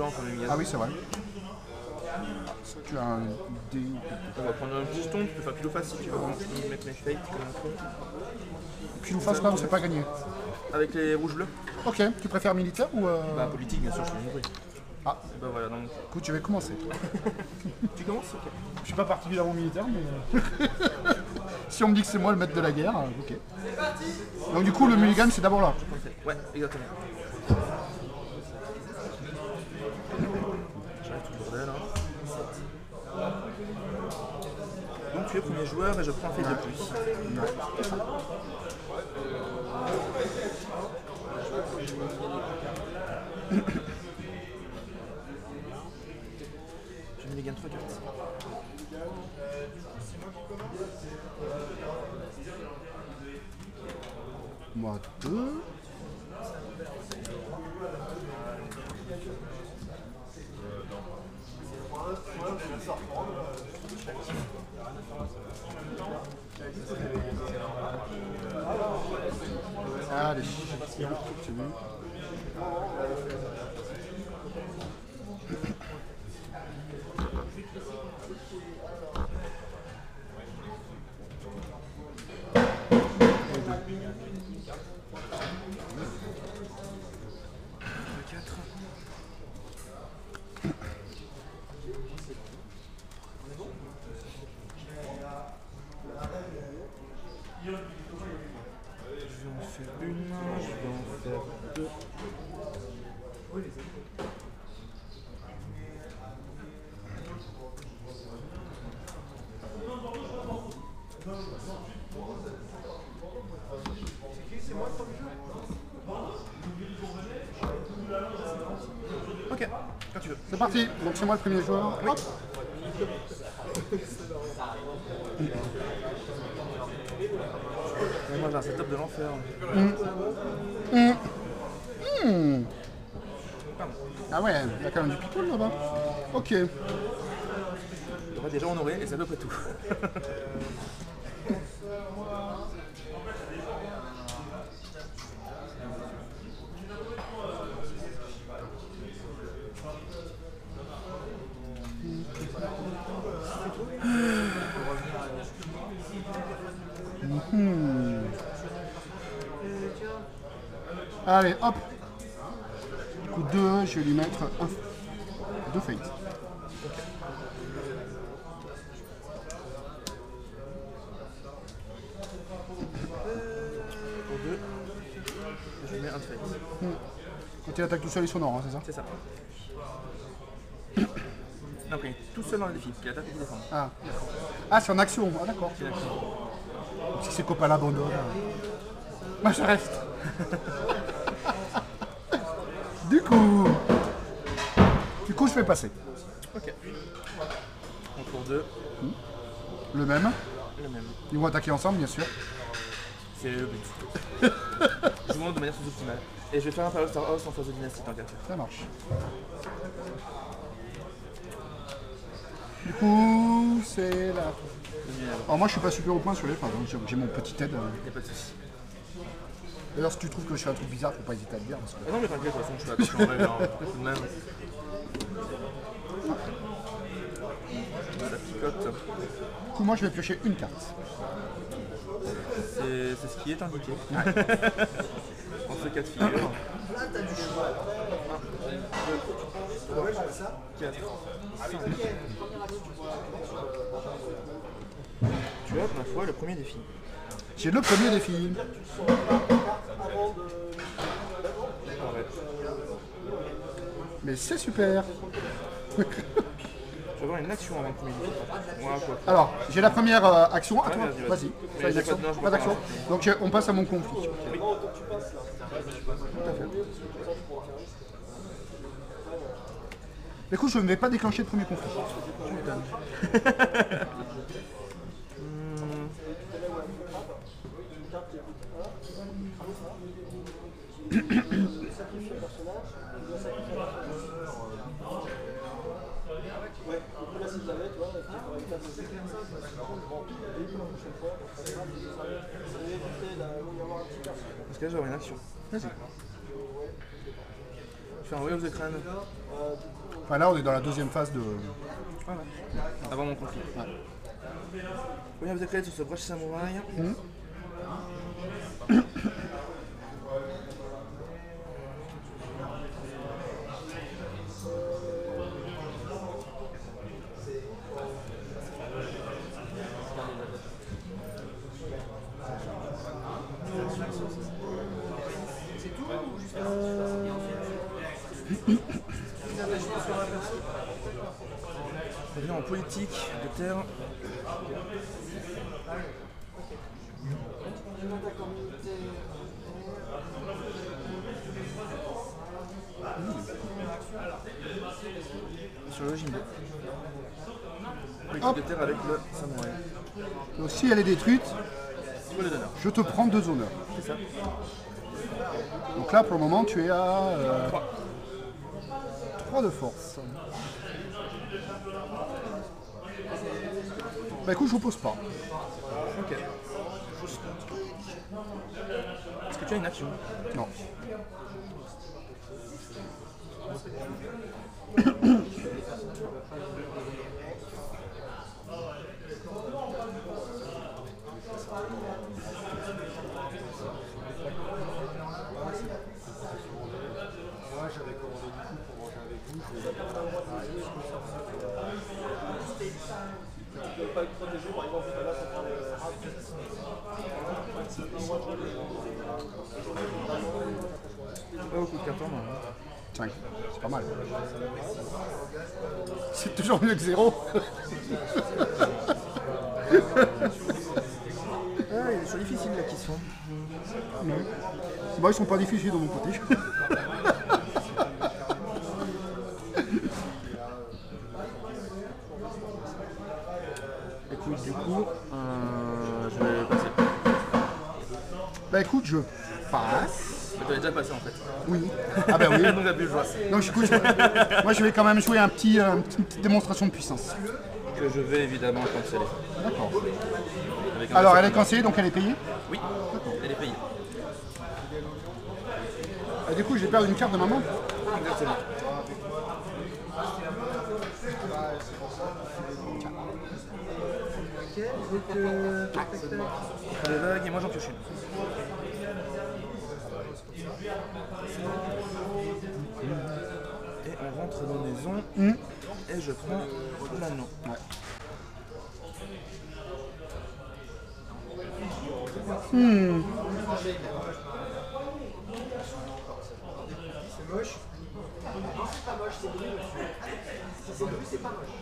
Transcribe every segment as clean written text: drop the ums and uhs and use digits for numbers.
temps pour le Mégane. Ah oui, c'est vrai. Tu as un dé. On va prendre un piston, tu peux faire pile ou face si tu veux. Je peux mettre mes fate comme un con. Pile ou face, là, on sait pas gagner. Avec les rouges-bleus. Ok, tu préfères militaire ou. Bah, politique, bien sûr, je suis une bruit. Ah, Bah voilà, donc. écoute, je vais commencer. Tu commences? Ok. Je suis pas particulièrement militaire, mais. Si on me dit que c'est moi le maître de la guerre, ok. Donc, du coup, le mulligan, c'est d'abord là. Ouais, exactement. J'arrive tout le bordel. Hein. Donc tu es premier joueur et je prends un fait de plus. Je mets les gains 3 cartes. Moi, 2. Allez, c'est bon. Ok, quand tu veux. C'est parti, donc c'est moi le premier joueur. Hop. Et moi j'ai un setup de l'enfer. Ah ouais, il y a quand même du people là-bas. Ok. Déjà déjà on aurait et c'est à peu près tout. Allez, hop. Du coup, 2, je vais lui mettre 2 fate. Pour 2, je mets un de fate. Quand il attaque tout seul, ils sont noirs, hein, c'est ça? C'est ça. Non, il est tout seul dans le défi, il attaque et il défend. Ah, ah c'est en action. Ah, d'accord. C'est d'accord. Si ses copains l'abandonnent. Moi, je reste. Du coup, je vais passer. Ok. Donc pour 2, Le même. le même. Ils vont attaquer ensemble, bien sûr. C'est le but. Je vous montre de manière sous-optimale. Et je vais faire un Power Star House en phase de dynastie tant qu'à faire. Ça marche. Du coup, c'est là. Alors moi, je suis pas super au point sur les phases. Hein. J'ai mon petit aide. Il n'y a pas de soucis. D'ailleurs, si tu trouves que je fais un truc bizarre, faut pas hésiter à le dire. Parce que... Ah non mais t'inquiète, de toute façon je fais attention en règle, hein. Tout de même. Ça picote. Du coup, moi, je vais piocher une carte. C'est ce qui est indiqué. En ce cas de figure. 1, 2, 3, 4, 5. Tu as, ma foi, le premier défi. J'ai le premier défi. Arrête. Mais c'est super. Je vais avoir une action avant le premier défi. Moi, quoi. Alors, j'ai la première action. À Ouais, toi, vas-y. vas-y. Mais Fais une j'ai action. pas de- non, je Pas peux d'action. pas. Donc, on passe à mon conflit. Oui. Écoute, je ne vais pas déclencher le premier conflit. Parce que là, je vais avoir une action. Vas-y. Je fais un Way of the Crane. Enfin là on est dans la deuxième phase de... Voilà. Avant mon conflit. Ouais. Way of the Crane sur ce brush samouraï. On revient en politique de terre. Sur le Jimbo. Politique de terre avec le samouraï. Donc si elle est détruite, Tu vois le donneur. je te prends 2 honneurs. C'est ça. Donc là pour le moment tu es à 3 de force. Bah écoute je vous pose pas. Ok. Est-ce que tu as une action? Non. Moi j'avais commandé du coup pour manger avec vous. Je ne peux pas être protégé par exemple là ça prend Pas beaucoup de cartons, non. 5. C'est pas mal. C'est toujours mieux que 0. Ah, ils sont difficiles là qui sont. Bon, ils sont pas difficiles de mon côté. Écoute, du coup, je vais passer. Bah écoute, je passe. Mais tu avais déjà passé en fait. Oui. Ah bah oui. Donc la plus joie. Donc écoute, moi je vais quand même jouer une petite démonstration de puissance. Que je vais évidemment canceller. D'accord. Avec un Alors dessin elle est commun. cancellée, donc elle est payée. Oui, elle est payée. Et du coup, j'ai perdu une carte de maman. Exactement. On prend des vagues et moi j'en pioche une. Et on rentre dans maison. Et je prends l'anneau. Ouais. C'est moche. Non, c'est pas moche, c'est gris dessus. Si c'est gris, c'est pas moche.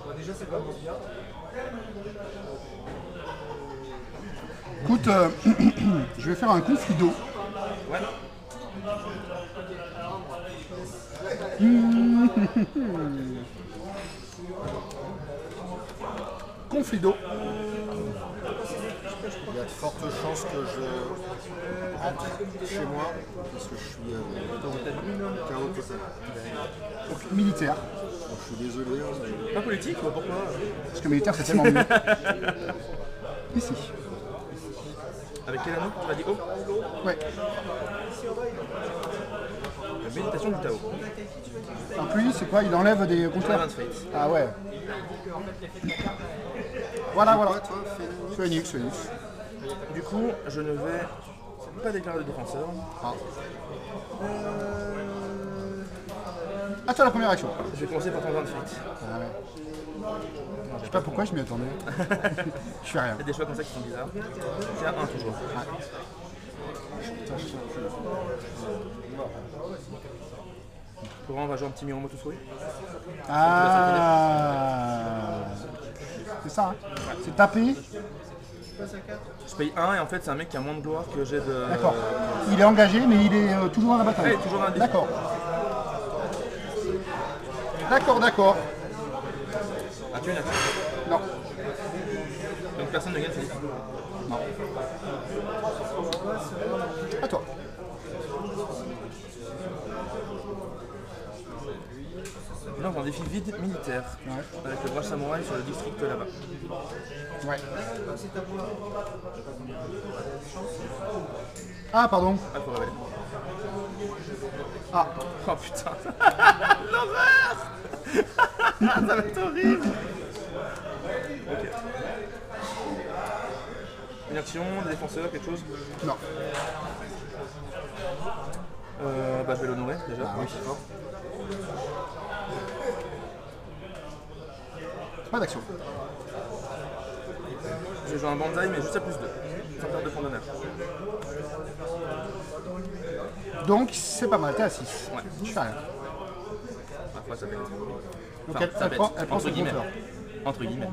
Bon, déjà, c'est pas bon bien. Écoute, je vais faire un conflit d'eau. Ouais. Conflit d'eau. Il y a de fortes chances que je rentre chez moi parce que je suis KO total. Donc, militaire. Donc, je suis désolé. Mais... Pas politique, pourquoi? Parce que militaire, c'est tellement mieux. Ici. Avec quel anneau? Tu m'as dit haut? Ouais. La méditation du Tao. Donc lui, c'est quoi? Il enlève des compteurs. Dragon's Fate. Ah ouais. Voilà, voilà. toi, Phoenix, Phoenix. Du coup, je ne vais pas déclarer de défenseur. Ah, toi, la première action. Je vais commencer par ton Dragon's Fate. Ah ouais. Je sais pas pourquoi je m'y attendais. Je fais rien. Il y a des choix comme ça qui sont bizarres. C'est à 1 toujours. Laurent va jouer un petit Miromoto souris. Ah. C'est ça, hein. C'est tapé. Je paye 1 et en fait c'est un mec qui a moins de gloire que j'ai de... D'accord. Il est engagé, mais il est toujours dans la bataille. Ouais, toujours dans la défi. D'accord. D'accord, d'accord. As-tu une action? Non. Donc personne ne gagne Philippe. Non. À toi. Lance un défi vide militaire. Ouais. Avec le bras samouraï sur le district là-bas. Ouais. Ah, pardon. Ah, faut révéler. Ah, Oh putain. L'horreur. Ça va être horrible. Ok. Une action, des défenseurs, quelque chose. non. Bah je vais l'honorer déjà. Ah oui. c'est fort. Pas d'action. Je joue un banzai mais juste à +2. Sans perdre de points d'honneur. Donc, c'est pas mal, t'es à 6. Ouais. Je fais rien. Parfois ça pète. Donc, Enfin, elle ça pète, prend entre son guillemets. compteur. Entre guillemets.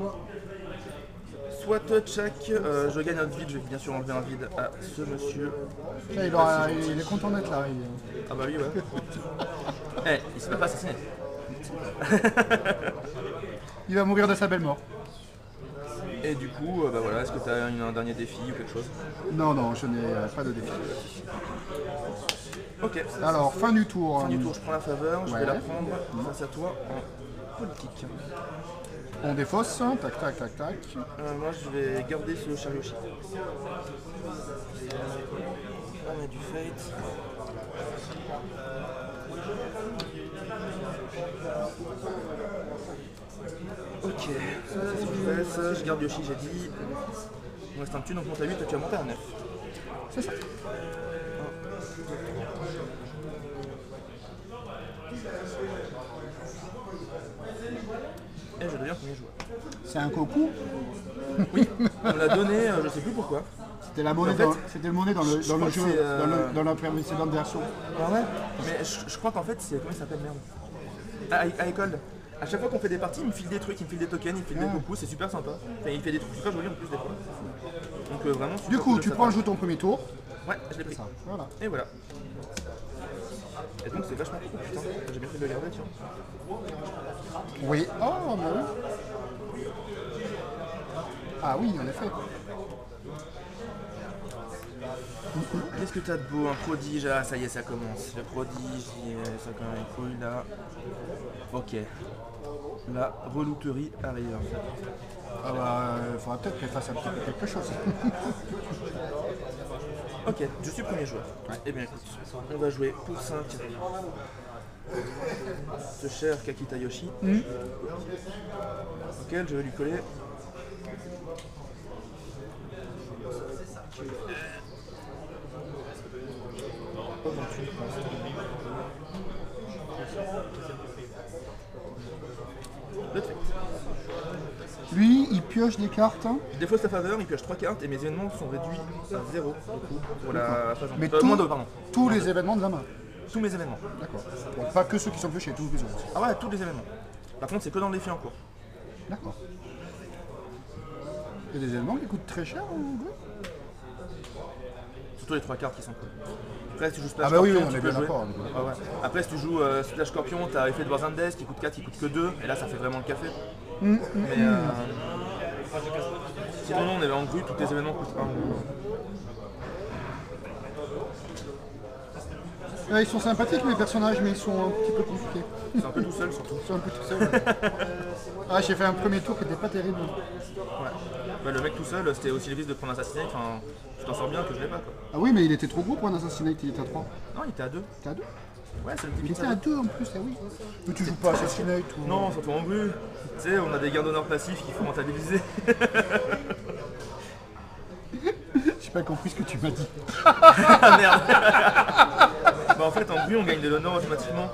Soit check, je gagne un vide, je vais bien sûr enlever un vide à ce monsieur. Là, il est content d'être là. Ah bah oui, ouais. Eh, il se fait pas assassiner. Il va mourir de sa belle mort. Et du coup, bah voilà, est-ce que tu as un dernier défi ou quelque chose? Non, non, je n'ai pas de défi. Ok. Alors, fin du tour. Fin du tour, je prends la faveur, je Ouais. vais la prendre face à toi en politique. On défausse. Tac, tac, tac, tac. Moi je vais garder ce Charyoshi. On met du fate. Ok, ça c'est ce que je fais, je garde Yoshi, j'ai dit. Il me reste un petit, donc monte à 8, tu vas monter à 9. C'est ça. Et je deviens premier joueur. C'est un coco. On me l'a donné, je sais plus pourquoi. C'était la monnaie, En fait, c'était le monnaie dans le crois que jeu, c'est, dans la précédente version. Ah ouais. Mais je crois qu'en fait c'est. Comment il s'appelle, merde, à école. À chaque fois qu'on fait des parties, il me file des trucs, il me file des tokens, il me file des beaucoup, c'est super sympa. Enfin, il fait des trucs super jolis en plus des fois. Donc vraiment super Du coup, cool de tu sa prends le part. jeu ton premier tour. Ouais, je l'ai pris. Ça, voilà. Et voilà. Et donc c'est vachement cool, putain. J'ai bien fait de le garder, tiens. Oui. Oh, mais oui. Ah oui, en effet. Qu'est-ce que t'as de beau, un prodige? Ah ça y est, ça commence. Le prodige, ça quand même cool là. Ok. La relouterie arrive. Ah bah, il faudra peut-être qu'elle fasse un petit peu quelque chose. Ok, je suis premier joueur. Eh bien écoute, on va jouer pour 5. Ce cher Kakita Yoshi. Auquel je vais lui coller. Oh, 28 pour l'instant. Le fait. Lui, il pioche des cartes. Je défausse sa faveur, il pioche 3 cartes et mes événements sont réduits à 0 du coup pour la phase en Mais moins 2, pardon. tous les événements de la main. Tous mes événements. D'accord. Donc pas que ceux qui sont piochés, tous les autres. Ah ouais, tous les événements. Par contre, c'est que dans le défi en cours. D'accord. Il y a des événements qui coûtent très cher en vrai. Surtout les 3 cartes qui sont cool. Après, si tu joues Splash Ah bah oui, Scorpion, oui, on tu est peux bien jouer. d'accord, on est bien d'accord. Ah ouais. Après, si tu joues Splash Scorpion, t'as effet de Warzandes qui coûte 4, qui coûte que 2. Et là, ça fait vraiment le café. Mais sinon, non, on est en grue, tous les événements coûtent 1. Ils sont sympathiques les personnages, mais ils sont un petit peu compliqués. C'est un peu tout seul surtout. Ils sont un peu tout seuls. Ouais. Ah, j'ai fait un premier tour qui était pas terrible. Ouais. Bah, le mec tout seul, c'était aussi le risque de prendre un assassinat. Enfin, tu t'en sors bien que je l'ai pas quoi. Ah oui, mais il était trop gros pour un assassinat, il était à 3. Non, il était à 2. T'es à 2? Ouais, c'est le Il typique. était à 2 en plus, ah oui. Mais tu joues pas Assassinate ou... Non, surtout en grue. Tu sais, on a des gains d'honneur passifs qu'il faut rentabiliser. J'ai pas compris ce que tu m'as dit. Ah merde. Bah en fait en grue on gagne de l'honneur automatiquement.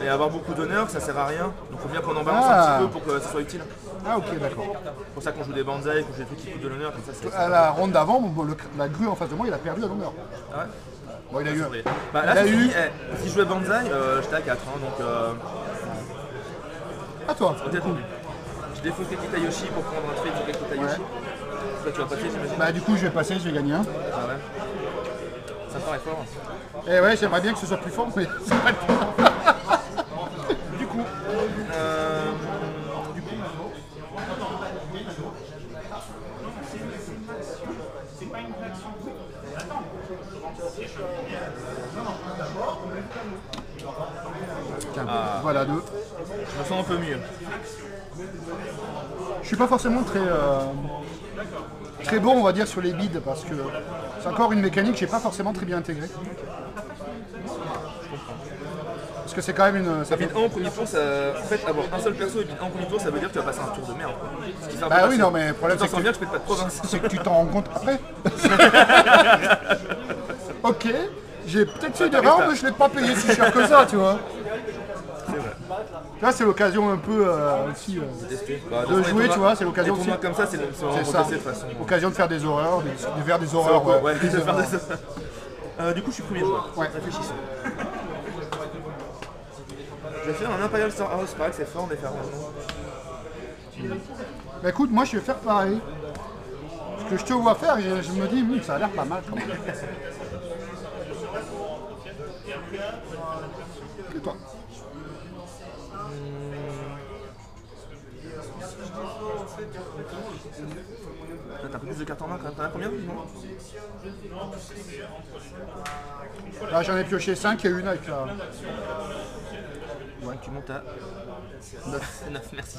Et avoir beaucoup d'honneur ça sert à rien. Donc faut bien qu'on en balance un petit peu pour que ça soit utile. Ah ok, d'accord. C'est pour ça qu'on joue des banzai, qu'on joue des trucs qui coûtent de l'honneur, comme ça c'est. À la ronde d'avant, la grue en face de moi, il a perdu à l'honneur. Ah ouais. Bon, il a eu... Bah là Il a si, eu- si je jouais banzai, j'étais à 4 hein, donc À toi. peut-être je défausse Kakita Yoshi pour prendre un trade sur Kakita Yoshi. Toi tu vas passer j'imagine. Bah du coup, je vais passer, je vais gagner un. Ah ouais. Ça paraît fort. Et ouais, j'aimerais bien que ce soit plus fort, mais c'est pas le cas. Du coup, Tiens, voilà 2. Je me sens un peu mieux. Je suis pas forcément très bon, on va dire, sur les bids parce que c'est encore une mécanique que j'ai pas forcément très bien intégrée. Parce que c'est quand même une. Ça bid 1 en premier tour, ça... en fait, avoir un seul perso et bid 1 en premier tour, ça veut dire que tu vas passer un tour de merde. Quoi. Ce qui fait un peu Bah oui, passer. non, mais le problème Tu c'est t'en sens que, bien que je fais pas de province. c'est que tu t'en rends compte après. Ok, j'ai peut-être fait une erreur, mais je l'ai pas payé si cher que ça, tu vois. C'est vrai. Là, c'est l'occasion un peu aussi Tester. Bah, de jouer, tu vois, c'est l'occasion aussi. aussi. Comme ça, c'est C'est ça. de toute façon. Occasion de faire des horreurs, de faire des horreurs. Ouais, des de faire horreurs. des... du coup, je suis premier joueur. Ouais. Réfléchissons. Je vais faire un Imperial Star House, pareil que c'est fort, mais faire un Bah écoute, moi je vais faire pareil. Ce que je te vois faire, je me dis, ça a l'air pas mal quand même. Et toi? T'as un peu plus de cartes en main quand même. T'en as combien non Là j'en ai pioché 5, il y a une avec la. Ouais, tu montes à 9, merci.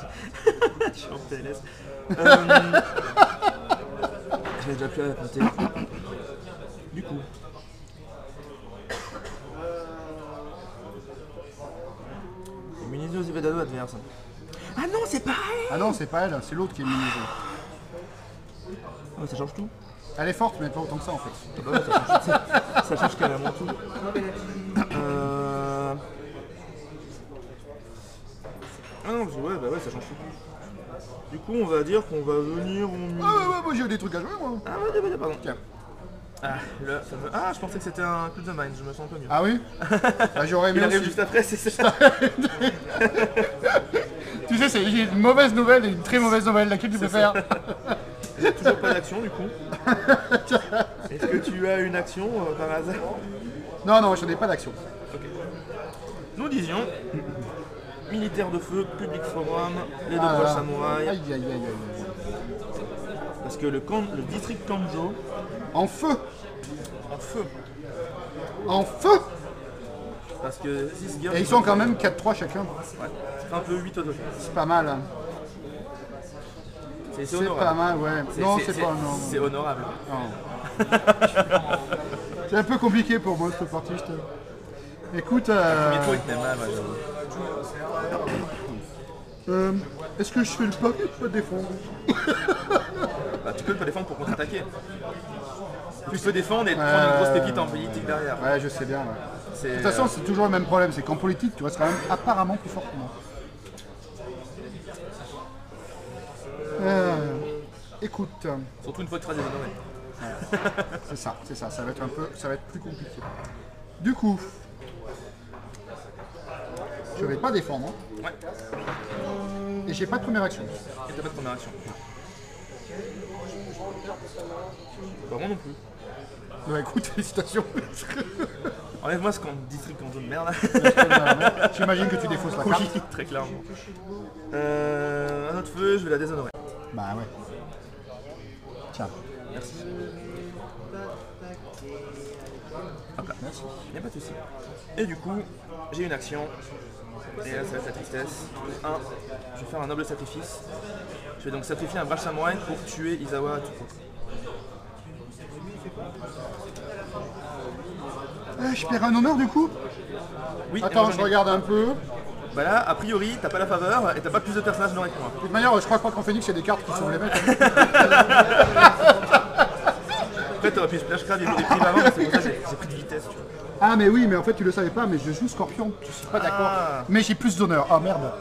Je suis en PLS. J'avais déjà plus à compter. Du coup. Immunisé aux Ivedado adverse. Ah non, c'est pas elle. Ah non, c'est pas elle, c'est l'autre qui est immunisée. Ah, mais ça change tout. Elle est forte, mais pas autant que ça en fait. Ah bah ouais, ça change carrément tout. Ah non, ouais, bah ouais, ça change tout. Du coup, on va dire qu'on va venir. Ah ouais, moi j'ai eu des trucs à jouer moi. Ah ouais, pardon. Tiens. Ah, le fameux. Ah, je pensais que c'était un Club de Mind, je me sens un peu mieux. Ah oui. Bah, j'aurais aimé Il arrive aussi. juste après, c'est ça. Tu sais, j'ai une mauvaise nouvelle et une très mauvaise nouvelle, laquelle tu préfères? J'ai toujours pas d'action du coup. Est-ce que tu as une action par hasard? Non, non, j'en ai pas d'action. Ok. Nous disions militaire de feu, public forum, les deux Ah, bols là. samouraï. Aïe, aïe, aïe, aïe. Parce que le district Kanjo, En feu. en feu. En feu. Parce que 6 guerres. Et ils sont quand même 4-3 chacun. Ouais, ça fait un peu 8 au total. C'est pas mal. Hein. C'est C'est honorable. pas mal, ouais. Non, c'est pas. Non. C'est honorable. Non. C'est un peu compliqué pour moi cette partie. Écoute, Mais toi, il te met mal, ouais, j'avoue. est-ce que je fais le pas de me défendre? Bah, tu peux pas défendre pour contre-attaquer. Tu peux défendre et te prendre une grosse pépite en politique derrière. Ouais, je sais bien. Ouais. C'est, De toute façon, c'est toujours le même problème, c'est qu'en politique, tu restes quand même apparemment plus fort que moi. Écoute, surtout une fois que tu seras déshonoré. c'est ça, ça va être plus compliqué. Du coup, je vais pas défendre, hein, Ouais. et j'ai pas de première action. Et t'as pas de première action. Bah, moi non plus. Bah écoute, félicitations. Enlève-moi ce district Kanjo de merde là. J'imagine que tu défausses la carte. Oui, très clairement. Un autre feu, je vais la déshonorer. Bah ouais. Tiens. Merci. Hop là. Merci. Y'a pas de soucis. Et du coup, j'ai une action. Et là, ça va être la tristesse. 1. Je vais faire un noble sacrifice. Je vais donc sacrifier un brave samouraï pour tuer Izawa Tuko. Je perds un honneur du coup. Oui, Attends, et je moi, regarde un peu. Bah là, a priori, t'as pas la faveur et t'as pas plus de personnages dans les points. De toute manière, je crois qu'en Phoenix, il y a des cartes qui sont les mêmes. Après, t'aurais pu splash crab et des primes avant, mais c'est pour ça que j'ai pris de vitesse. Tu vois. Ah mais oui, mais en fait tu le savais pas, mais je joue Scorpion, je suis pas d'accord. Ah. Mais j'ai plus d'honneur. Ah merde.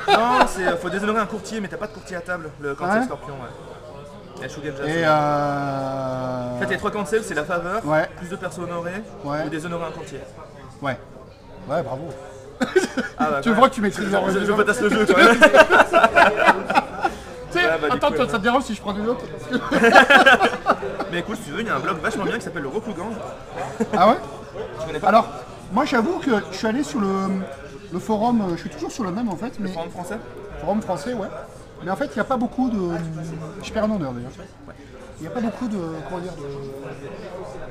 Non, faut déshonorer un courtier, mais t'as pas de courtier à table quand Ah c'est ouais Scorpion. Ouais. Et Shugenja. Et En fait, les 3 cancels, c'est la faveur, Ouais. plus de persos honorés, Ouais. ou déshonorer un courtier. Ouais. Ouais, bravo. Ah, bah, Tu vois que tu maîtrises leur je potasse le jeu, toi. Tu sais, Ah, bah, du attends, coup, toi, ouais. ça te dérange si je prends des autres? Mais écoute, si tu veux, il y a un blog vachement bien qui s'appelle le Rokugan. Ah ouais? Je connais pas Alors, moi j'avoue que je suis allé sur le forum, je suis toujours sur le même en fait, le mais forum français. forum français, ouais. Mais en fait, il n'y a pas beaucoup de. Je perds un honneur d'ailleurs. Il n'y a pas beaucoup de. Comment dire,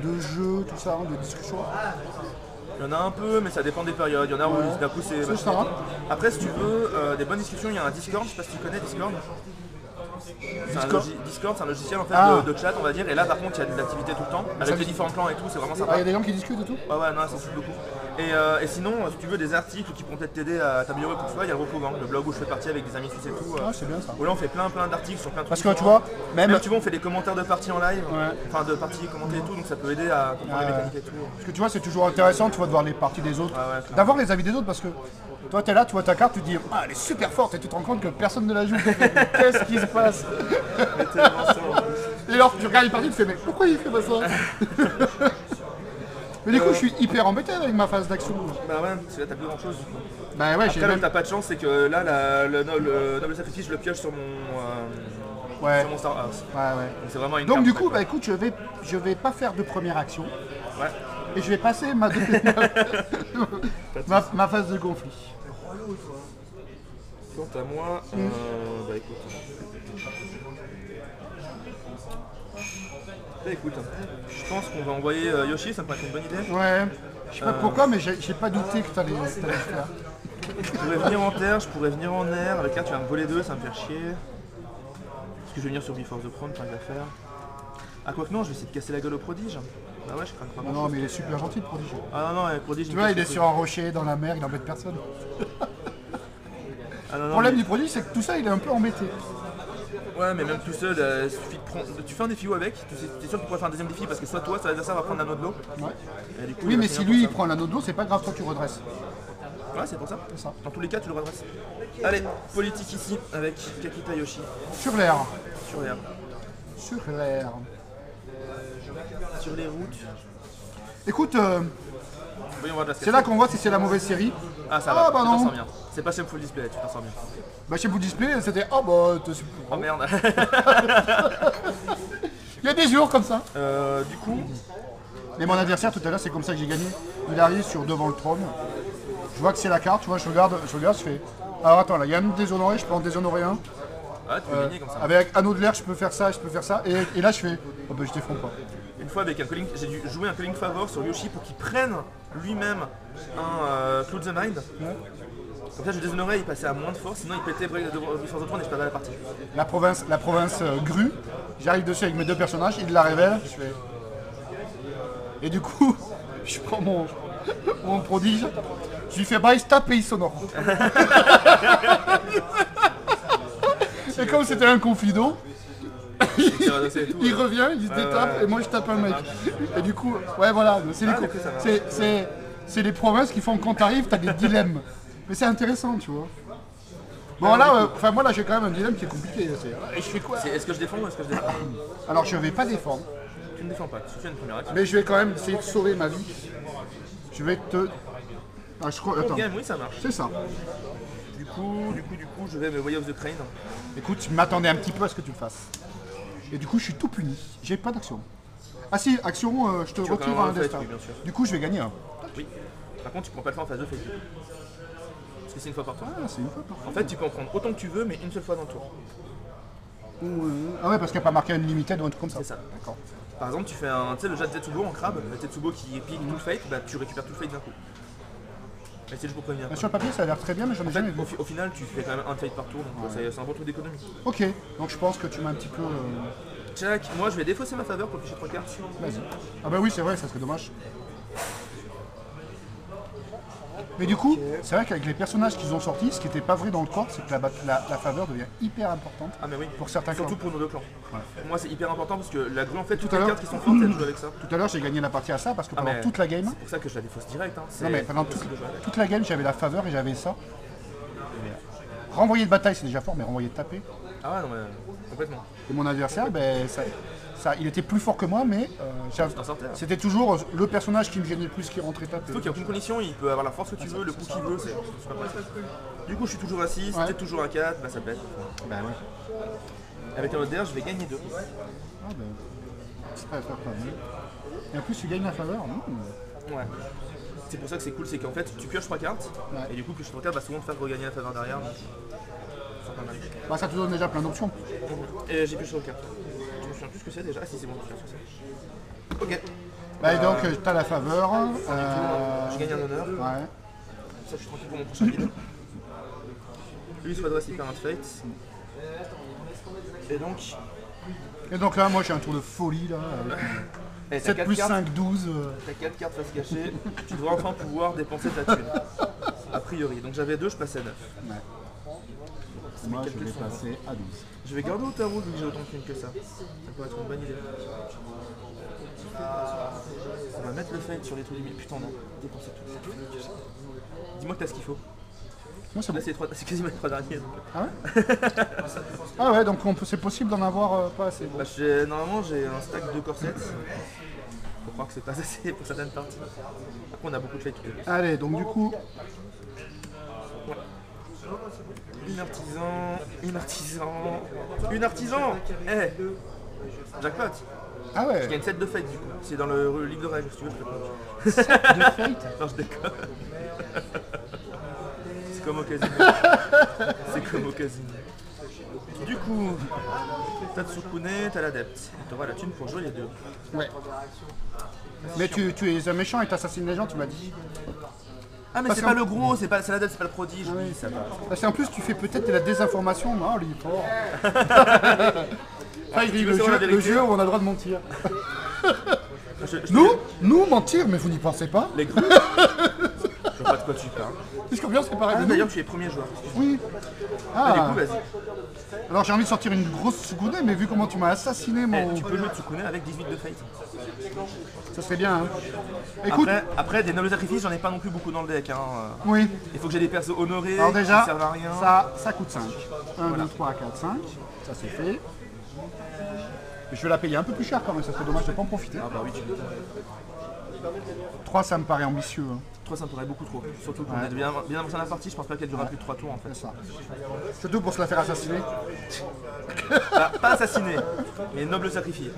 de jeux, tout ça, de discussions. Il y en a un peu, mais ça dépend des périodes. Il y en a où d'un coup c'est. C'est ça. Après, si tu veux des bonnes discussions, il y a un Discord, je sais pas si tu connais Discord. Discord, c'est un logiciel en fait de chat, on va dire. Et là, par contre, il y a de l'activité tout le temps, avec les différents clans et tout, c'est vraiment Ah, il y sympa. a des gens qui discutent et tout? Ouais, non, ça suit beaucoup. Et sinon, si tu veux des articles qui pourront peut-être t'aider à t'améliorer pour toi, il y a le Rokugan, le blog où je fais partie avec des amis suisses et tout. Ah, c'est bien ça. Où là, on fait plein d'articles sur plein de trucs. Parce que tu vois, même. Même tu vois, on fait des commentaires de parties en live, Ouais. enfin de parties commentées et tout, donc ça peut aider à comprendre les mécaniques et tout. Parce que tu vois, c'est toujours intéressant, tu vois, de voir les parties des autres, Ah ouais, clairement. d'avoir les avis des autres, parce que toi, t'es là, tu vois ta carte, tu te dis, ah, elle est super forte, et tu te rends compte que personne ne la joue. Qu'est-ce qui se passe? Mais tellement ça, en plus. Et alors, tu regardes les parties, tu fais, mais pourquoi il fait pas ça? Mais du coup, je suis hyper embêté avec ma phase d'action. Bah ouais, parce que là t'as plus grand chose. Bah ouais, j'ai Après, là où même. t'as pas de chance, c'est que là, le noble sacrifice, je le pioche sur mon, Ouais. sur mon Star House. Ouais, ouais. Donc c'est vraiment une Donc carte, du en coup, fait, bah écoute, je vais pas faire de première action, ouais. et je vais passer ma phase de conflit. Quant à moi, bah écoute. Bah écoute, je pense qu'on va envoyer Yoshi, ça me paraît une bonne idée. Ouais. Je sais pas pourquoi, mais j'ai pas douté que t'allais le faire. Je pourrais venir en terre, je pourrais venir en air. Avec là, tu vas me voler deux, ça me fait chier. Est-ce que je vais venir sur Before the Throne, tant qu'à faire. Ah, quoi que non, je vais essayer de casser la gueule au prodige. Bah ouais, je crains pas. Non, mais il est super gentil, le prodige. Ah non, non, prodige. Tu vois, il est sur un rocher, dans la mer, il embête personne. Ah, non, Le non, problème mais... du prodige, c'est que tout ça, il est un peu embêté. Ouais, mais même tout seul, il suffit de prendre... tu fais un défi ou avec, tu es sûr que tu pourrais faire un deuxième défi parce que soit toi, soit l'adversaire va prendre l'anneau de l'eau. Ouais. Et du coup, Oui, il va mais finir si pour lui, ça. il prend l'anneau de l'eau, c'est pas grave, toi, tu redresses. Ouais, c'est pour ça. C'est ça. Dans tous les cas, tu le redresses. Allez, politique ici avec Kakita Yoshi Sur l'air. sur l'air. Sur l'air. Sur les routes. Écoute, Voyons voir de la c'est là qu'on voit si c'est la mauvaise série. Ah, ça Ah, va, bah tu t'en non. sors bien. C'est pas Shameful Display, tu t'en sors bien. Bah, chez vous display, c'était oh bah, t'es super. Oh merde. Il y a des jours comme ça. Du coup, Mais mon adversaire tout à l'heure, c'est comme ça que j'ai gagné. Il arrive sur devant le trône. Je vois que c'est la carte, tu vois, je regarde, je fais. Alors attends, là, il y a un déshonoré, je peux en déshonorer un. ah, tu peux gagner comme ça. Avec anneau de l'air, je peux faire ça, je peux faire ça. Et là, je fais. Oh bah, je défends pas. Une fois, avec un calling, j'ai dû jouer un calling favor sur Yoshi pour qu'il prenne lui-même un Cloud the Mind. Comme ça, je déshonorais, il passait à moins de force, sinon il pétait Before the Throne et je perdais la partie. La province grue, j'arrive dessus avec mes deux personnages, il la révèle, je fais. Et du coup, je prends mon prodige, je lui fais bah il se tape et il s'honore. Et comme c'était un conflit d'eau, il revient, il se détape et moi je tape un mec. Et du coup, ouais voilà, c'est les, Ah, d'accord, ça va. c'est les provinces qui font que quand t'arrives, t'as des dilemmes. Mais c'est intéressant, tu vois. Bon là, enfin moi là j'ai quand même un dilemme qui est compliqué. Et je fais quoi? Est-ce que je défends ou est-ce que je défends? Alors je vais pas défendre, Tu ne défends pas, tu fais une première action. mais je vais quand même essayer de sauver ma vie. Je vais te... Ah je crois... Attends, Game, oui, ça marche. c'est ça. Du coup, je vais me Way of the Crane. Écoute, je m'attendais un petit peu à ce que tu le fasses. Et du coup je suis tout puni, j'ai pas d'action. Ah si, action, je te Tu vas quand retire même un en fait, destin. oui, bien sûr. Du coup je vais gagner un. Oui. Par contre, tu prends pas le faire en phase de fake. Parce que c'est une fois par tour. Ah c'est une fois par En fait, tu peux en prendre autant que tu veux, mais une seule fois dans le tour. Ah ouais, parce qu'il n'y a pas marqué Unlimited ou un truc comme ça. C'est ça. D'accord. Par exemple, tu fais tu sais, le jet de Tetsubo en crabe, le Tetsubo qui pique tout le fate, bah tu récupères tout le fate d'un coup. Mais c'est juste pour prévenir. Bah, sur le papier ça a l'air très bien, mais j'en ai En fait, jamais vu. au final, tu fais quand même un fate par tour, donc c'est un bon truc d'économie. Ok, donc je pense que tu m'as un petit peu... Tchac, moi je vais défausser ma faveur pour picher 3 cartes. Vas-y. Ah bah oui, c'est vrai, ça serait dommage. Mais du coup, c'est vrai qu'avec les personnages qu'ils ont sortis, ce qui n'était pas vrai dans le corps, c'est que la faveur devient hyper importante Ah mais oui, pour certains clans. surtout pour nos deux clans. Ouais. Pour moi c'est hyper important parce que la grue en fait, toutes à les l'heure- cartes qui sont fortes, elles jouent avec ça. Tout à l'heure, j'ai gagné la partie à ça parce que pendant mais toute la game, C'est pour ça que je la défausse direct. Hein. non mais pendant possible de jouer avec. toute la game, j'avais la faveur et j'avais ça. Renvoyer de bataille, c'est déjà fort, mais renvoyer de taper. Ah ouais, non mais complètement. Et mon adversaire, ben, il était plus fort que moi, mais t'en sortais, hein. c'était toujours le personnage qui me gênait le plus qui rentrait taper. Sauf qu'il n'y a aucune condition, il peut avoir la force que tu veux, le coup qu'il veut, c'est pas possible. Du coup je suis toujours à 6, Ouais. peut-être toujours à 4, bah ça pète. Bah ouais. Avec un autre d'air, je vais gagner 2. Ah ben, c'est pas mal. Et en plus, tu gagnes la faveur. Ouais. C'est pour ça que c'est cool, c'est qu'en fait tu pioches 3 cartes, Ouais. et du coup piocher 3 cartes va souvent te faire regagner la faveur derrière. Donc... c'est pas mal. Bah, ça te donne déjà plein d'options. Et j'ai pioché 3 cartes. Je me souviens plus ce que c'est déjà. Ah si c'est bon, je me souviens ce que c'est. Ok. Bah, et donc, t'as la faveur. Je gagne un honneur. Ouais. Ça, je suis tranquille pour mon prochain build. Lui, il se redresse, il perd un fight. Et donc, là, moi, j'ai un tour de folie, là. Avec 7 plus 5, 12. T'as 4 cartes face cachée. Tu devrais enfin pouvoir dépenser ta thune. A priori. Donc, j'avais 2, je passais à 9. Ouais. Moi, je vais passer à 12. Je vais garder au tarot vu que j'ai autant de thunes que ça. Ça pourrait être une bonne idée. On va mettre le fight sur les trucs du milieu. Putain, non. Dépenser tout. Dis-moi que t'as ce qu'il faut. Non, c'est bon. Là, c'est quasiment les 3 derniers. Donc. Ah ouais. Ah ouais, donc c'est possible d'en avoir pas assez. Bon. Bah, normalement, j'ai un stack de corsets. Faut croire que c'est pas assez pour certaines parties. Après, on a beaucoup de fights. Allez, donc du coup. Une artisan. Eh, jackpot. Ah ouais. Je gagne 7 de fight du coup. C'est dans le livre de règles, si tu veux, je te le 7 de fate. Non, je déconne. C'est comme au casino. C'est comme au casino. Du coup, t'as Tsukune, t'as l'adepte. T'auras la thune pour jouer les deux. Ouais. Mais tu es un méchant et t'assassines les gens, tu m'as dit. Ah mais c'est pas le gros, c'est l'adepte, c'est pas le prodige. Ah oui, ça va. Parce qu'en plus tu fais peut-être de la désinformation, non, lui, fort. Ah, il dit le jeu où on a le droit de mentir. Nous mentir, mais vous n'y pensez pas. Les gros. Je vois pas de quoi tu parles. Les scorpions, c'est pareil. Ah, d'ailleurs, je suis les premiers joueurs. Oui. Ah, du coup, vas-y. Alors j'ai envie de sortir une grosse Tsukune, mais vu comment tu m'as assassiné mon... Tu peux jouer Tsukune avec 18 de fate. Ça serait bien, hein. Écoute... Après, des nobles sacrifices, j'en ai pas non plus beaucoup dans le deck. Hein. Oui. Il faut que j'ai des persos honorés, alors déjà, qui servent à rien. Ça coûte 5. 1, 2, 3, 4, 5. Ça c'est fait. Je vais la payer un peu plus cher quand même, ça serait dommage de pas en profiter. Ah bah oui, tu m'étonnes. 3 ça me paraît ambitieux. Hein. 3 ça me paraît beaucoup trop. Surtout qu'on est bien avancé dans la partie, je pense pas qu'elle durera plus de 3 tours en fait. C'est ça. Surtout pour se la faire assassiner. Pas assassiner, mais noble sacrifié.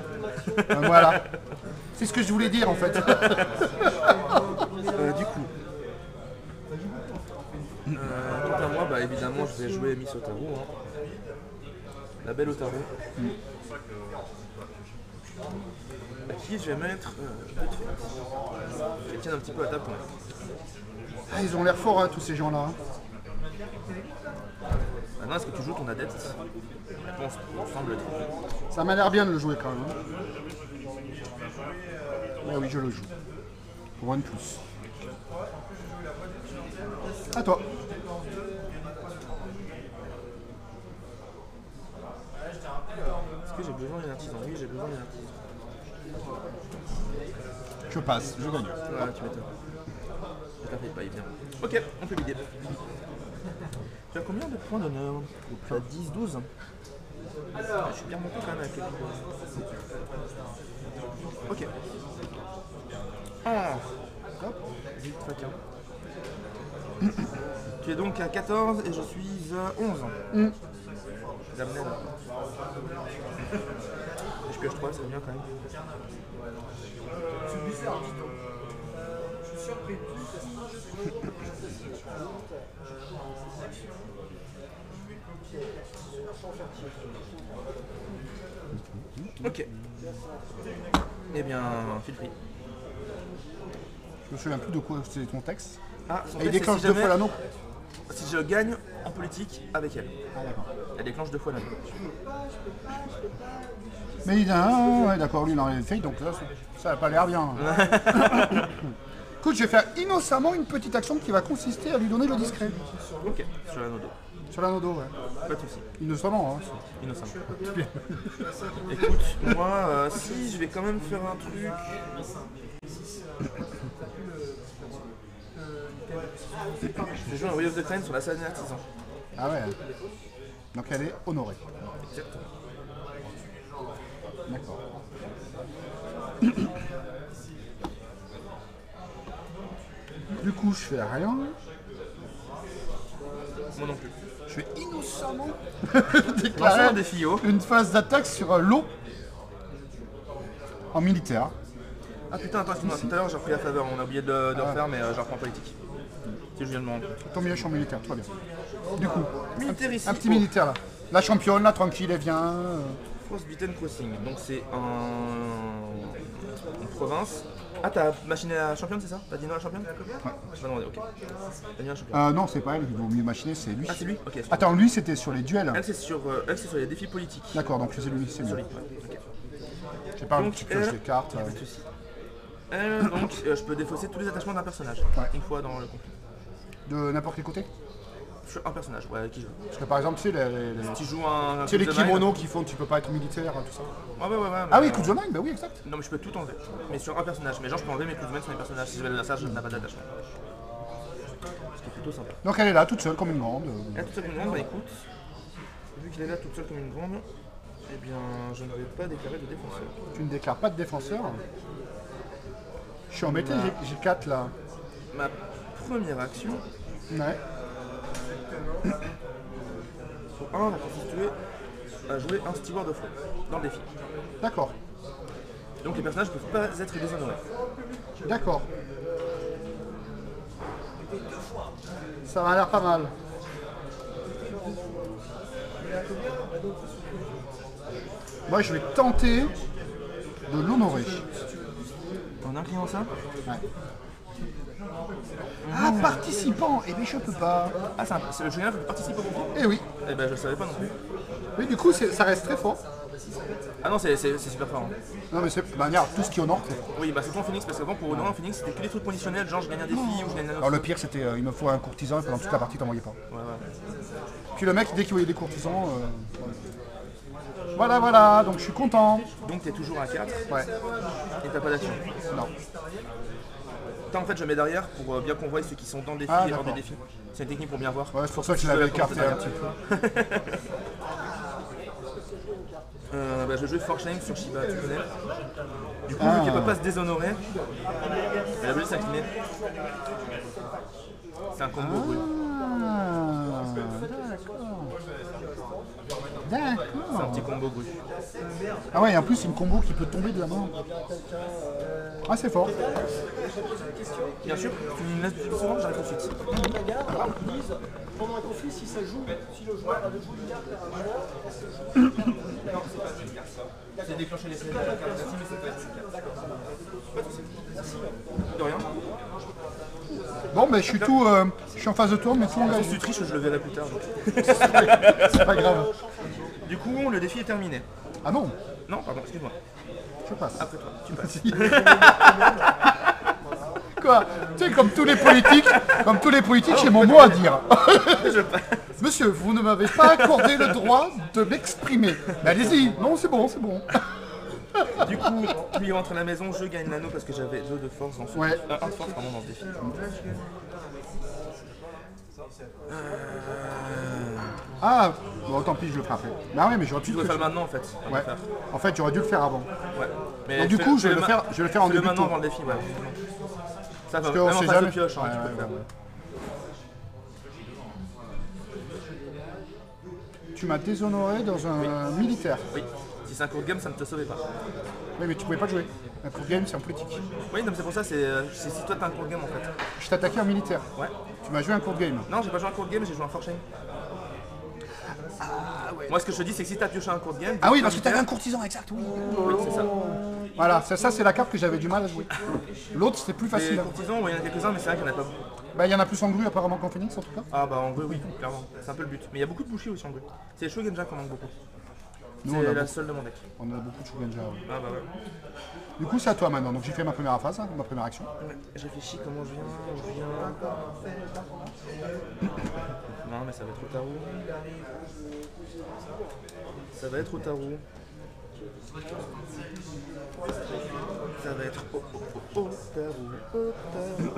Voilà. C'est ce que je voulais dire en fait. Du coup. Quant à moi, bah évidemment je vais jouer Miss Otaru. Hein. La belle Otaru. À qui je vais mettre qu'elle tienne un petit peu à ta pointe. Ah, ils ont l'air forts hein, tous ces gens-là. Maintenant, est-ce que tu joues ton adepte? La réponse semble être. Ça m'a l'air bien de le jouer quand même. Ouais, oui, je le joue. Pour un de plus. À toi. Est-ce que j'ai besoin d'un artisan? Oui, j'ai besoin d'un artisan. Je passe, je gagne. Voilà, tu m'étonnes. Je t'en fais pas, il vient. Ok, on peut l'idée. Tu as combien de points d'honneur? Tu as 10, 12. Je suis bien monté quand même avec les points. Ok. Ah. Vite, faquin. Tu es donc à 14 et je suis à 11. J'amenais là. Je pioche 3, c'est bien quand même. C'est bizarre, dis donc. Je suis surpris. Ok. Eh bien, feel free. Je me souviens plus de quoi c'est ton texte. Ah, son Et il texte, déclenche si 2 jamais- fois l'anneau. Si je gagne en politique avec elle. Ah d'accord. Elle déclenche 2 fois l'année. Mais il a ouais d'accord, lui il en a fait, donc là ça n'a pas l'air bien. Écoute, je vais faire innocemment une petite action qui va consister à lui donner le discret. Ok, sur l'anneau d'eau. Sur l'anneau d'eau, ouais. Pas de soucis. Innocemment, hein. Innocent. Écoute, moi, si je vais quand même faire un truc. Je vais jouer un Way of the Crane sur la salle des artisans. Ah ouais. Donc elle est honorée. Exactement. D'accord. Du coup, je fais rien. Moi non plus. Je vais innocemment Lançons déclarer un défi haut. une phase d'attaque sur l'eau en militaire. Ah putain, attends, excuse-moi, tout à l'heure j'ai repris la faveur, on a oublié de refaire, mais je reprends politique. Si je viens de me rendre compte. Tant mieux, je suis en militaire, tout va bien. Du coup, Militaire ici. un petit militaire là. La championne là, tranquille, elle vient. Frostbitten Crossing. Donc c'est une province. Ah, t'as machiné la championne, c'est ça? T'as dit non à la championne? Ouais. Je vais demander, ok. T'as dit la championne. Non, c'est pas elle, il vaut mieux machiner, c'est lui. Ah, c'est lui? Ok. Attends, lui c'était sur les duels. Elle, c'est sur les défis politiques. D'accord, donc c'est lui, c'est Sur lui. lui, ouais, ok. J'ai pas un Donc, petit pioche elle- des cartes. Pas de soucis. Donc, je peux défausser tous les attachements d'un personnage. Ouais. Une fois dans le conflit. De n'importe quel côté. Sur un personnage, ouais, qui joue. Parce que par exemple, tu sais, Tu joues un. tu sais, les Kuzumai, kimonos qui font tu peux pas être militaire, tout ça. Ouais. Ah mais- oui, Kuzumai, bah oui, exact. Non, mais je peux tout enlever. Mais sur un personnage. Mais genre, je peux enlever mes Kuzumai sur mes personnages. Si je vais le lassage, je n'ai pas d'attachement. Ce qui est plutôt sympa. Donc elle est là, toute seule, comme une grande. Elle est toute seule comme une grande, bah écoute. Vu qu'il est là toute seule comme une grande, eh bien, je ne vais pas déclarer de défenseur. Tu ne déclares pas de défenseur. Je suis embêté, j'ai 4 là. Ma première action, Ouais. pour 1, va constituer à jouer un Steward of Law dans le défi. D'accord. Donc les personnages ne peuvent pas être déshonorés. D'accord. Ça m'a l'air pas mal. Moi je vais tenter de l'honorer. En inclinant ça. Ouais. Ah, participant. Eh bien je peux pas. Ah, c'est le joueur qui participe au conflit. Eh oui. Eh ben, je savais pas non plus. Mais du coup ça reste très fort. Ah non, c'est super fort. Hein. Non mais c'est de manière tout ce qui honore. Oui, bah surtout en Phoenix, parce qu'avant pour honorer en Phoenix, c'était que des trucs conditionnels, genre je gagne un défi ou je gagne un autre. Alors le pire c'était il me faut un courtisan et pendant toute la partie t'en voyais pas. Ouais. Puis le mec dès qu'il voyait des courtisans. Voilà, donc je suis content. Donc t'es toujours à 4 Ouais. et t'as pas d'action. Non. Putain, en fait, je mets derrière pour bien qu'on voie ceux qui sont dans le défi Ah, et hors d'accord. du défi. C'est une technique pour bien voir. Ouais, c'est pour ça que je l'avais écarté un petit peu. Bah, je joue Forshame sur Shiba, tu connais. Du coup, vu qu'elle peut pas se déshonorer, elle a voulu s'incliner. C'est un combo brut. C'est un D'accord. petit combo brut. Ah ouais, et en plus c'est une combo qui peut tomber de la main. Ah c'est fort. Bien sûr, tu me laisses plus souvent, j'arrive tout de suite. Pendant un conflit, si ça joue, si le joueur a le joue une carte à un joueur, C'est déclencher les scènes de la carte d'assiette, mais c'est pas Pas de soucis. De rien. Bon mais je suis tout. Je suis en phase de tour, mais tout Si engagé. tu triches, je le verrai plus tard. donc. C'est pas grave. Du coup, le défi est terminé. Ah non, Non, pardon, excuse-moi. je passe. Après toi, tu passes. Quoi? Tu sais, comme tous les politiques, j'ai mon mot à dire. Je passe. Monsieur, vous ne m'avez pas accordé le droit de m'exprimer. Mais allez-y, non c'est bon, c'est bon. Du coup, lui il rentre à la maison, je gagne l'anneau parce que j'avais 2 de force dans ce Ouais. 1 de force pardon, dans ce défi. Ah, bon tant pis, je le ferai après. Bah ouais, mais j'aurais pu Tu dois le faire faire. maintenant en fait. avant de Ouais. faire. En fait, j'aurais dû le faire avant. Ouais. Mais Donc du fais- coup, je vais fais-le le faire en fais-le début de maintenant tour. avant le défi, ouais. Ça va, Parce qu'on même en sait phase de jamais. pioche, hein, Ouais, tu peux ouais, le faire. ouais. Tu m'as déshonoré dans un militaire. Oui. Si c'est un court game, ça ne te sauvait pas. Oui, mais tu pouvais pas jouer. Un court game, c'est en politique. Oui, non, mais c'est pour ça, c'est si toi t'as un court game en fait. Je t'attaquais en militaire. Ouais. Tu m'as joué un court game. Non, j'ai pas joué un court game, j'ai joué un fortune. Moi, ce que je te dis, c'est que si t'as pioché un court game. Ah oui, parce que t'avais un courtisan, exact. Oui. Oui, c'est ça. Voilà, ça c'est la carte que j'avais du mal à jouer. L'autre, c'était plus Les facile. courtisans, ouais, il y en a quelques-uns, mais c'est vrai qu'il n'y en a pas beaucoup. Bah, il y en a plus en grue apparemment qu'en Phoenix en tout cas. Ah bah en vrai, oui, clairement. C'est un peu le but. Mais il y a beaucoup de bouchers aussi en vrai. C'est les Shogunja qu'on manque beaucoup. Nous, on a C'est la beaucoup. seule de mon deck. On a beaucoup de Shogunja. Ouais. Ah bah ouais. Du coup, c'est à toi maintenant. Donc j'ai fait ma première phase, hein, ma première action. Ouais, je réfléchis comment je viens. Non, mais ça va être au tarot. Ça va être au tarot. Ça va être au tarot.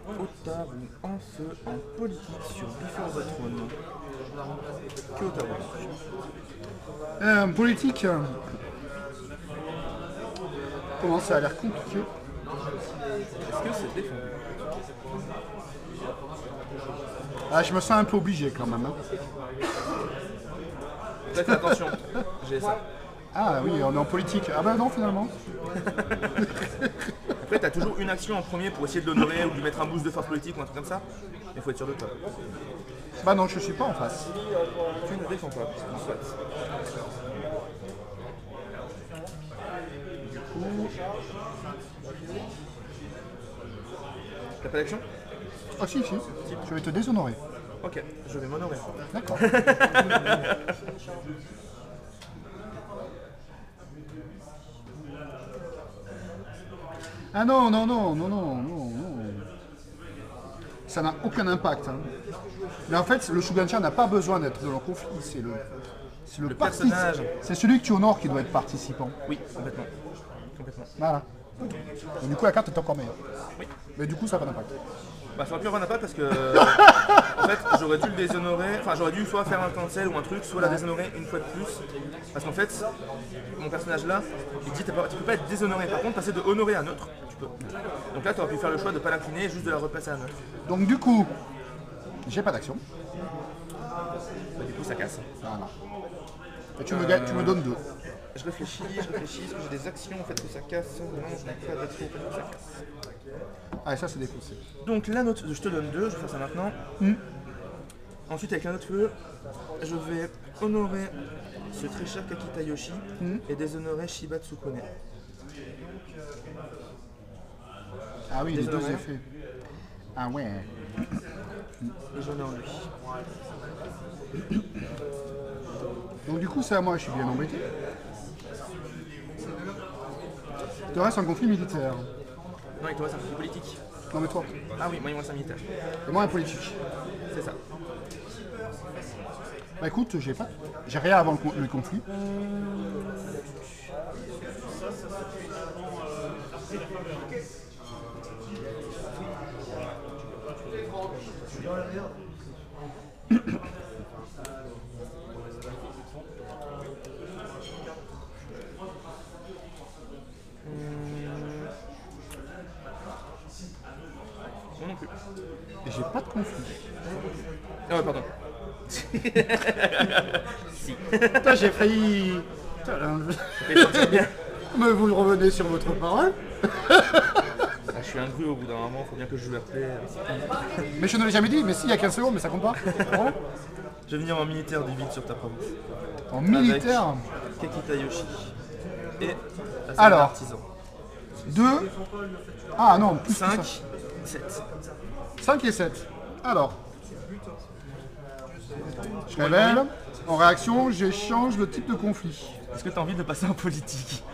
Ottawa en feu en politique sur Before the Throne. Kyoto. Politique. Comment ça a l'air compliqué. Est-ce que c'est défendu? Ah, je me sens un peu obligé quand même. Hein. Faites attention, j'ai ça. Ah oui, on est en politique. Ah bah non finalement. Après, t'as toujours une action en premier pour essayer de l'honorer ou de lui mettre un boost de force politique ou un truc comme ça. Mais faut être sûr de toi. Bah non, je suis pas en face. Tu ne défends pas, soit. Du coup. T'as pas d'action? Oh si, si. Je vais te déshonorer. Ok, je vais m'honorer. D'accord. Ah non, non, non, non, non, non, non. Ça n'a aucun impact. Hein. Mais en fait, le Shugansha n'a pas besoin d'être dans le conflit. C'est le personnage. C'est celui que tu honores qui doit être participant. Oui, complètement. Complètement. Voilà. Donc, du coup, la carte est encore meilleure. Oui. Mais du coup, ça n'a pas d'impact. Bah, ça aurait pu avoir un impact parce que. En fait, j'aurais dû le déshonorer. Enfin, j'aurais dû soit faire un cancel ou un truc, soit la déshonorer une fois de plus. Parce qu'en fait, mon personnage là, il dit tu peux pas être déshonoré. Par contre, passer de honoré à neutre, tu peux. Donc là, tu aurais pu faire le choix de pas l'incliner et juste de la repasser à neutre. Donc, du coup, j'ai pas d'action. Bah, du coup, ça casse. Voilà. Et tu me donnes 2. Je réfléchis. Est-ce que j'ai des actions en fait que ça casse? Non, je n'ai pas d'actions en fait que ça casse. Ah, et ça, c'est défaussé. Donc la note, je te donne 2, je vais faire ça maintenant. Ensuite, avec la note feu, je vais honorer ce très cher Kakita Yoshi et déshonorer Shiba Tsukune. Ah oui, les Déshonoré. deux effets. Ah ouais. Et j'honore lui. Donc du coup, c'est à moi, je suis bien embêté. Il te reste un conflit militaire. Non, et toi, c'est un conflit politique. Non mais toi. Ah oui, moi, c'est un militaire. Et moi un politique. C'est ça. Bah écoute, j'ai rien avant le conflit. Moi non plus. Et j'ai pas de conflit. Ah ouais, pardon. Putain, j'ai failli. Putain, là, mais vous revenez sur votre parole. Je suis un gru au bout d'un moment, faut bien que je joue RP. Mais je ne l'ai jamais dit, mais si, il y a 15 secondes, mais ça compte pas. Vraiment. Je vais venir en militaire du vide sur ta province. En militaire. Kakita Yoshi. Et Alors. artisan. 2. Ah non, plus 5, 7. 5 et 7. Alors. Je révèle. En réaction, j'échange le type de conflit. Est-ce que tu as envie de passer en politique?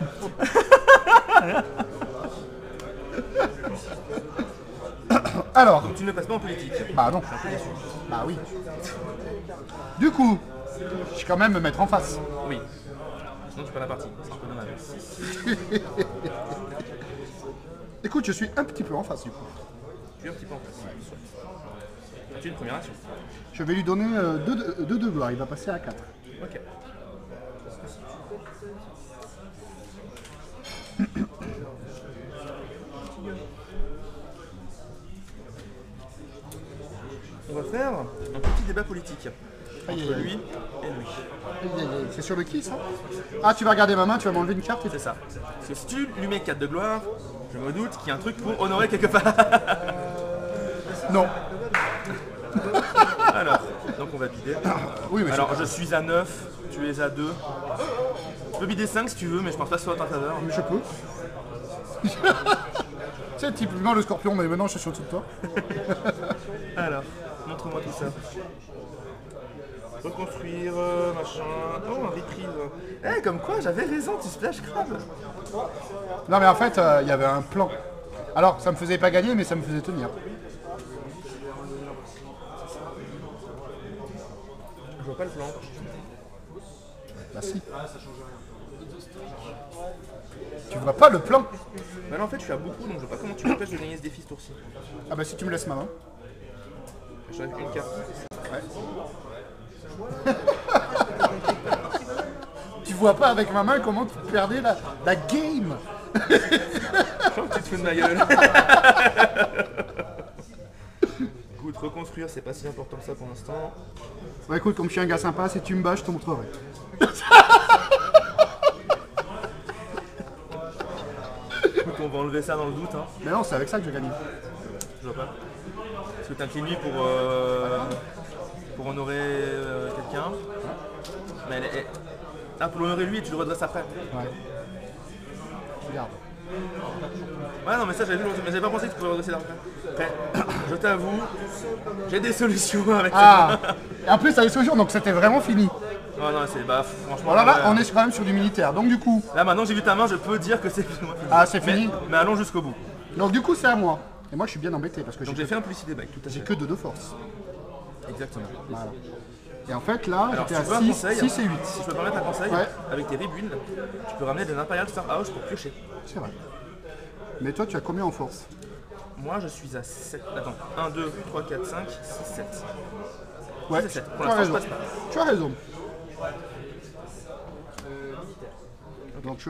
Alors. Donc tu ne passes pas en politique. Bah non. Bah oui. Du coup, je vais quand même me mettre en face. Oui. Sinon tu perds la partie. C'est un peu dommage. Écoute, je suis un petit peu en face du coup. Tu es un petit peu en face. As-tu une première action? Je vais lui donner 2 de gloire, il va passer à 4. Ok. On va faire un petit débat politique Aïe, entre aïe, aïe. lui et lui. C'est sur le qui ça? Ah, tu vas regarder ma main, tu vas m'enlever une carte et C'est ça. Parce que si tu lui mets 4 de gloire, je me doute qu'il y a un truc pour honorer quelque part. Non. Alors, donc on va bider. Oui, mais Alors je suis à 9, tu es à 2. Tu peux bider 5 si tu veux, mais je pense pas que ce soit en ta faveur. je peux. Tu sais, typiquement le scorpion, mais maintenant je suis sur tout de toi. Alors, montre-moi tout ça. Reconstruire, machin. Oh, un reprise. Eh, comme quoi, j'avais raison, tu splash grave. Non, mais en fait, il y avait un plan. Alors, ça me faisait pas gagner, mais ça me faisait tenir. Je vois pas le plan. Bah si. Tu vois pas le plan? Bah là, en fait, je suis à beaucoup, donc je vois pas comment tu m'empêches de gagner ce défi ce tour-ci. Ah bah si tu me laisses ma main. J'aurais une carte. Ouais. Tu vois pas avec ma main comment tu perdais la game. Je crois que tu te fous de ma gueule. Écoute, reconstruire, c'est pas si important que ça pour l'instant. Bah écoute, comme je suis un gars sympa, si tu me bats, je te montrerai. Écoute, on va enlever ça dans le doute. Hein. Mais non, c'est avec ça que je gagne. Je vois pas. Parce que t'as un petit nuit pour honorer quelqu'un. Mais ah, pour l'honorer lui, tu le redresses après. Ouais. Regarde. Ouais, non, mais ça j'avais vu, mais j'avais pas pensé que tu pouvais redresser après. Après, je t'avoue, j'ai des solutions avec Ah. Et en plus, t'as les solutions, donc c'était vraiment fini. ça. Non, non, c'est bah, franchement. Voilà, là, ouais, on est quand même sur du militaire. Donc du coup, Là, maintenant que j'ai vu ta main, je peux dire que c'est plus ou moins fini. Ah, c'est fini. Mais allons jusqu'au bout. donc du coup, c'est à moi. Et moi, je suis bien embêté parce que Donc j'ai j'ai fait un publicité bike, tout à j'ai fait. que de 2 forces. Exactement. Voilà. Et en fait, là, Alors, j'étais si tu veux à un 6, conseil, 6 et 8. si je peux me permettre un conseil, Ouais. avec tes rebuilds, tu peux ramener de l'Imperial Star House pour piocher. C'est vrai. Mais toi, tu as combien en force? Moi, je suis à 7. Attends, 1, 2, 3, 4, 5, 6, 7. Ouais, C'est 7. Pour tu as l'instant, je raison. passe pas. Tu as raison. Donc je...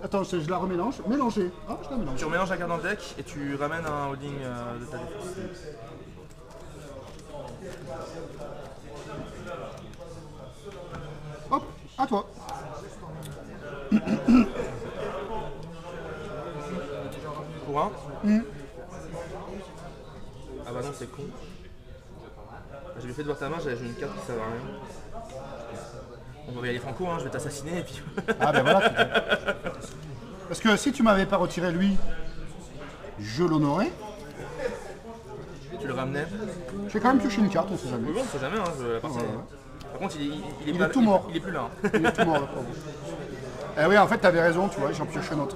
Attends, je la remélange. Mélanger. Ah, je la mélange. Tu remélanges la carte dans le deck et tu ramènes un holding de ta défense. Hop, à toi. Pour un. Ah bah non, c'est con. J'ai lui fait de voir ta main, j'avais joué une carte qui servait à rien. On va y aller franco, hein, je vais t'assassiner et puis. Ah ben voilà. Parce que si tu m'avais pas retiré lui, je l'honorais. Tu le ramenais. J'ai quand même pioché une carte, on sait jamais. Oui, bon, on sait jamais, hein, la partie. Par contre, il est est tout mort. Il est plus là. Hein. Il est tout mort, le pauvre. Eh oui, en fait, t'avais raison, tu vois, j'en pioche un autre.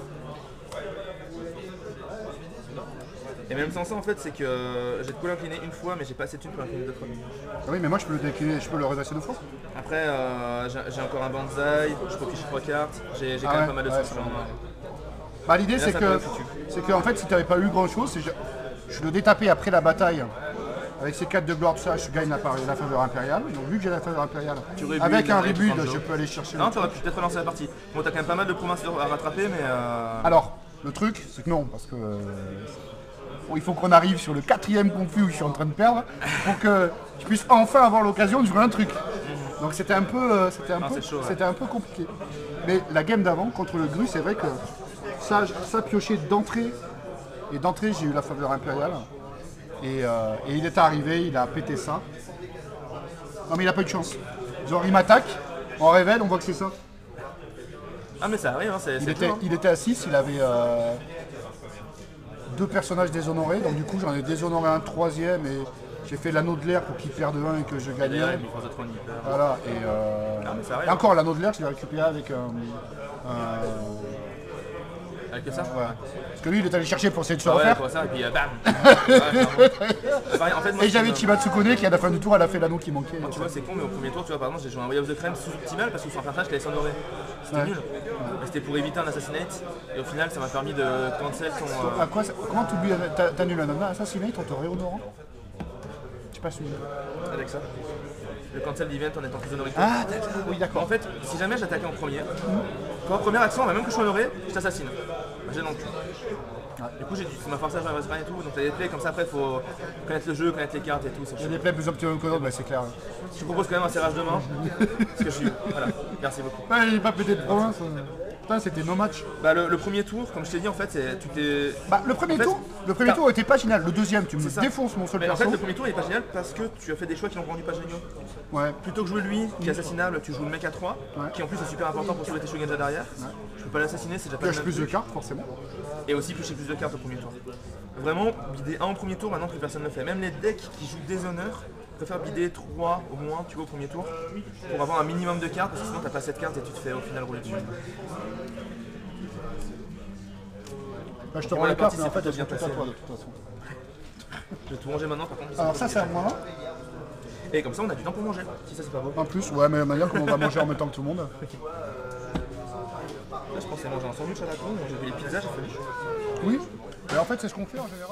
Et même sans ça, en fait, c'est que j'ai de quoi l'incliner une fois, mais j'ai pas assez de thunes pour l'incliner deux fois. Ah oui, mais moi, je peux le décliner, je peux le redresser 2 fois. Après, j'ai encore un bonsaï, je peux piocher 3 cartes, j'ai quand ouais, même pas mal de ouais, solutions. Bah l'idée là, c'est ça que, pourrait être foutu. en fait si t'avais pas eu grand chose, je le détapais après la bataille. Avec ces 4 de gloire, tout ça, je gagne la faveur impériale. Donc vu que j'ai la faveur impériale, Tu rebuilds, avec un avec rebuild, Franjo. je peux aller chercher Non, le... tu aurais pu peut-être relancer la partie. Bon, t'as quand même pas mal de provinces à rattraper, mais. Alors, le truc, c'est que non, parce que bon, il faut qu'on arrive sur le 4e conflit où je suis en train de perdre pour que je puisse enfin avoir l'occasion de jouer un truc. Donc c'était un peu, c'est chaud, ouais. c'était un peu compliqué. Mais la game d'avant contre le Gru, c'est vrai que ça pioché d'entrée. Et d'entrée, j'ai eu la faveur impériale. Et il est arrivé, il a pété ça. Non mais il a pas eu de chance. Genre il m'attaque, on révèle, on voit que c'est ça. Ah, mais ça arrive, hein, c'est dur, hein. Il était à 6, il avait 2 personnages déshonorés, donc du coup j'en ai déshonoré un 3e et j'ai fait l'anneau de l'air pour qu'il perde 1 et que je gagne Derrière, 1. il me force à 3 hyper. Voilà, mais ça arrive. et encore l'anneau de l'air, je l'ai récupéré avec Avec ça. voilà. Parce que lui il est allé chercher pour essayer de se Ouais, refaire. pour ça, et puis bam. Ouais, pareil, en fait, moi, Et j'avais je- Chibatsu Kone qui à la fin du tour elle a fait l'anneau qui manquait. Tu vois, c'est con, mais au premier tour, tu vois, par exemple, j'ai joué un Way of the Crème sous-optimal parce que sur un personnage qui allait s'honorer. C'était Ouais. nul. Et c'était pour éviter un assassinate. Et au final, ça m'a permis de cancel ton. À quoi, comment t'oublies, t'annules un nana assassinate en te réhonorant? J'ai pas suivi. Avec ça. Le cancel d'event en étant plus honoré. Ah d'accord, oui En d'accord. fait, si jamais j'attaquais en premier, quand en première action, même que je sois honoré, je t'assassine. Bah, j'ai dans le cul. Du coup, ça m'a forcé à jouer à Western et tout. Donc, t'as des plays comme ça, après, il faut connaître le jeu, connaître les cartes et tout. C'est Il y a chiant. des plays plus optimales que d'autres, bah, c'est clair. Je te propose quand même un serrage de main. Parce que je suis. Voilà, merci beaucoup. Ouais, il est pas pété de province. Putain, c'était no match. Bah, le premier tour, comme je t'ai dit, en fait, tu t'es. Bah, le premier En fait, tour était pas génial. Le deuxième, tu me ça. défonces mon seul Mais en perso. fait, le premier tour il est pas génial parce que tu as fait des choix qui l'ont rendu pas géniaux. Ouais. Plutôt que jouer lui, qui est assassinable, tu joues le mec à 3, Ouais. qui en plus est super important pour sauver tes shogunja derrière. Je peux pas l'assassiner, c'est déjà pas le Pioche même plus de truc. cartes, forcément. Et aussi piocher plus de cartes au premier tour. Vraiment, bider 1 au premier tour, maintenant plus personne ne le fait. Même les decks qui jouent des honneurs préfèrent bider 3 au moins, tu vois, au premier tour, pour avoir un minimum de cartes, parce que sinon t'as pas 7 cartes et tu te fais au final rouler dessus. Bah, je te Pour rends la les cartes, partie, mais en c'est fait, plutôt elles sont bien toutes à passé. toi de toute façon. Je vais tout ranger maintenant par contre. Alors ça, c'est à moi. Et comme ça, on a du temps pour manger, si ça c'est pas beau. En plus, ouais, mais manière comme on va manger en même temps que tout le monde. Là, je pensais manger un sandwich à la con, j'ai fait les pizzas, j'ai fait. Oui. Et en fait, c'est ce qu'on fait en général.